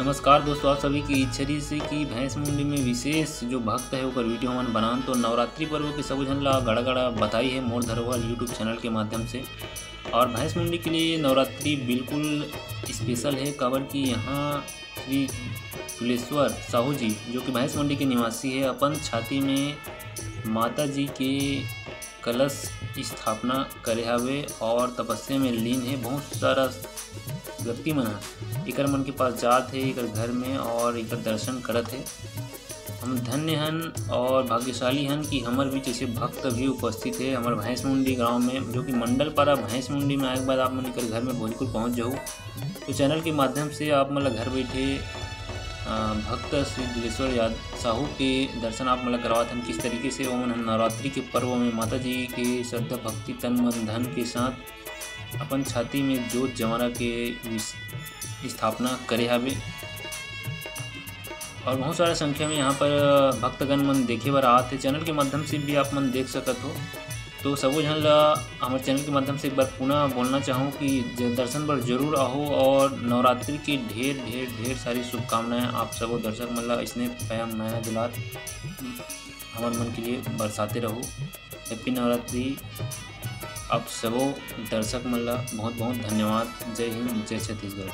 नमस्कार दोस्तों, आप सभी की इच्छा से कि भैंस मुंडी में विशेष जो भक्त है ओकर वीडियो हमन बनान तो नवरात्रि पर्व के सब झन ला गड़ा गड़ा बधाई है मोर धरोहर यूट्यूब चैनल के माध्यम से। और भैंस मुंडी के लिए नवरात्रि बिल्कुल स्पेशल है, काबर कि यहाँ श्री फुलेश्वर साहू जी जो कि भैंस मुंडी के निवासी है, अपन छाती में माता जी के कलश स्थापना करे हवे और तपस्या में लीन है। बहुत सारा व्यक्ति मन एकर मन के पास जात है एकर घर में और एकर दर्शन करत है। हम धन्य हन और भाग्यशाली हन कि हमार बीच ऐसे भक्त भी उपस्थित है हमारे भैंस मुंडी गाँव में, जो कि मंडल पारा भैंस मुंडी में आए के बाद आप मन एकर घर में बिल्कुल पहुँच जाओ। तो चैनल के माध्यम से आप मतलब घर बैठे भक्त श्री फुलेश्वर साहू के दर्शन आप मतलब करवाते हैं। किस तरीके से वो नवरात्रि के पर्व में माता जी के श्रद्धा भक्ति तन मन धन के साथ अपन छाती में जोत जवाना के स्थापना करे हवे। और बहुत सारा संख्या में यहाँ पर भक्तगण मन देखे बर आते। चैनल के माध्यम से भी आप मन देख सकत हो। तो सबो झन ला हमारे चैनल के माध्यम से एक बार पुनः बोलना चाहूँ कि दर्शन पर जरूर आओ और नवरात्रि की ढेर ढेर ढेर सारी शुभकामनाएं आप सबो दर्शक मन ला इसने प्यार माया दुलार हमारे मन के लिए बरसाते रहो। हैप्पी नवरात्रि आप सबो दर्शक मन ला बहुत बहुत धन्यवाद। जय हिंद, जय छत्तीसगढ़।